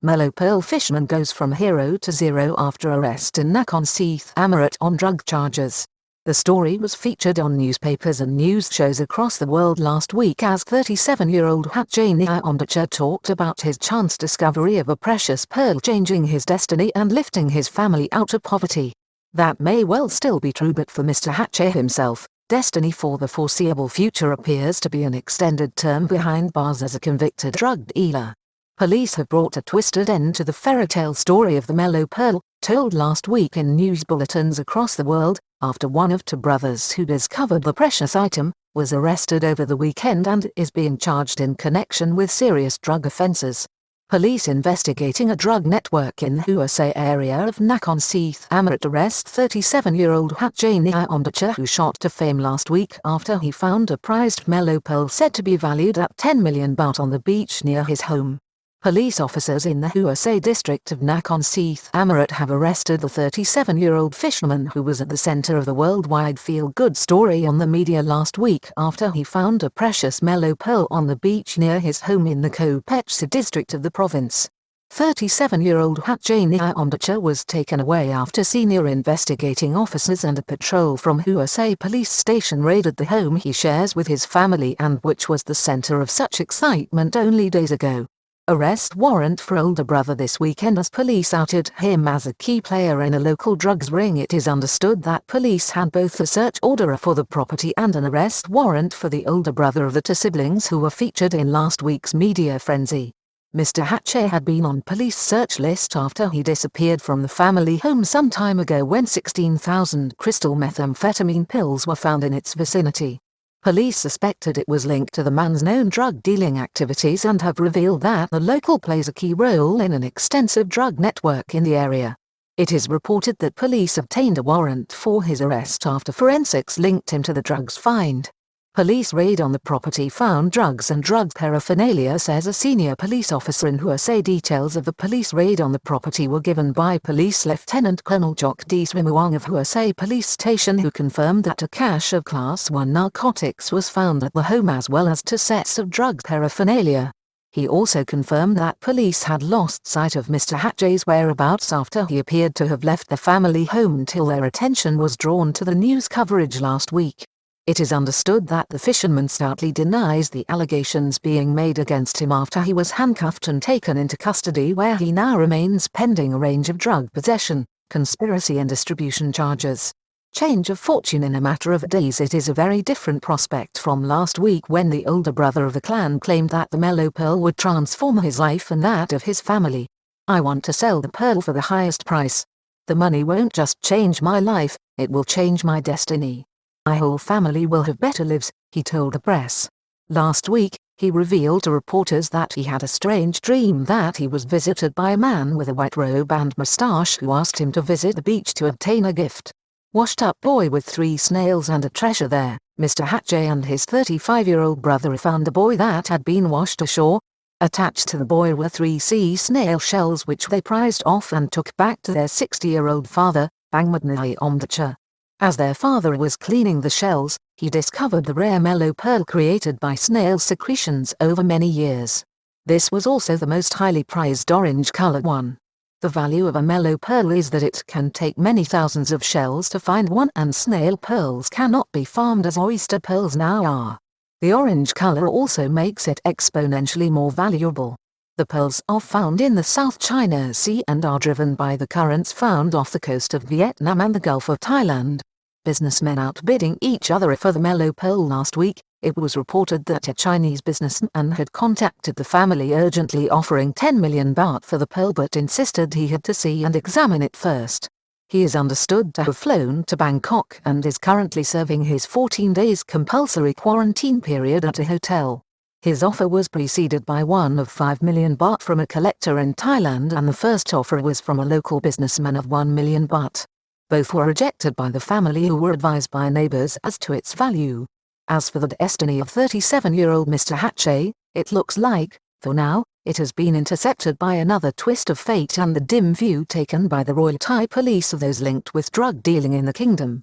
Melo Pearl fisherman goes from hero to zero after arrest in Nakhon Si Thammarat on drug charges. The story was featured on newspapers and news shows across the world last week as 37-year-old Hatchai Niyomdecha talked about his chance discovery of a precious pearl changing his destiny and lifting his family out of poverty. That may well still be true, but for Mr Hatchai himself, destiny for the foreseeable future appears to be an extended term behind bars as a convicted drug dealer. Police have brought a twisted end to the fairy tale story of the Melo Pearl, told last week in news bulletins across the world, after one of two brothers who discovered the precious item was arrested over the weekend and is being charged in connection with serious drug offences. Police investigating a drug network in the Hatchai area of Nakhon Si Thammarat arrest 37-year-old Hatchai Niyomdecha, who shot to fame last week after he found a prized Melo Pearl said to be valued at 10 million baht on the beach near his home. Police officers in the Hatchai district of Nakhon Si Thammarat have arrested the 37-year-old fisherman who was at the centre of the worldwide feel-good story on the media last week after he found a precious Melo Pearl on the beach near his home in the Hatchai district of the province. 37-year-old Hatchai Niyomdecha was taken away after senior investigating officers and a patrol from Hatchai police station raided the home he shares with his family and which was the centre of such excitement only days ago. Arrest warrant for older brother this weekend as police outed him as a key player in a local drugs ring. It is understood that police had both a search order for the property and an arrest warrant for the older brother of the two siblings who were featured in last week's media frenzy. Mr Hatchai had been on police search list after he disappeared from the family home some time ago when 16,000 crystal methamphetamine pills were found in its vicinity. Police suspected it was linked to the man's known drug-dealing activities and have revealed that the local plays a key role in an extensive drug network in the area. It is reported that police obtained a warrant for his arrest after forensics linked him to the drugs find. Police raid on the property found drugs and drug paraphernalia, says a senior police officer in Hatchai. Details of the police raid on the property were given by Police Lieutenant Colonel Jok D. Swimuang of Hatchai Police Station, who confirmed that a cache of Class 1 narcotics was found at the home as well as 2 sets of drug paraphernalia. He also confirmed that police had lost sight of Mr Hatchai's whereabouts after he appeared to have left the family home until their attention was drawn to the news coverage last week. It is understood that the fisherman stoutly denies the allegations being made against him after he was handcuffed and taken into custody, where he now remains pending a range of drug possession, conspiracy and distribution charges. Change of fortune in a matter of days. It is a very different prospect from last week when the older brother of the clan claimed that the Melo Pearl would transform his life and that of his family. "I want to sell the pearl for the highest price. The money won't just change my life, it will change my destiny. My whole family will have better lives," he told the press. Last week, he revealed to reporters that he had a strange dream that he was visited by a man with a white robe and moustache who asked him to visit the beach to obtain a gift. Washed-up boy with 3 snails and a treasure there. Mr Hatchai and his 35-year-old brother found a boy that had been washed ashore. Attached to the boy were 3 sea snail shells which they prized off and took back to their 60-year-old father, Bangmad Niyomdecha. As their father was cleaning the shells, he discovered the rare Melo Pearl created by snail secretions over many years. This was also the most highly prized orange-colored one. The value of a Melo Pearl is that it can take many thousands of shells to find one, and snail pearls cannot be farmed as oyster pearls now are. The orange color also makes it exponentially more valuable. The pearls are found in the South China Sea and are driven by the currents found off the coast of Vietnam and the Gulf of Thailand. Businessmen outbidding each other for the Melo Pearl last week. It was reported that a Chinese businessman had contacted the family urgently offering 10 million baht for the pearl but insisted he had to see and examine it first. He is understood to have flown to Bangkok and is currently serving his 14 days compulsory quarantine period at a hotel. His offer was preceded by one of 5 million baht from a collector in Thailand, and the first offer was from a local businessman of 1 million baht. Both were rejected by the family, who were advised by neighbors as to its value. As for the destiny of 37-year-old Mr Hatchai, it looks like, for now, it has been intercepted by another twist of fate and the dim view taken by the Royal Thai police of those linked with drug dealing in the kingdom.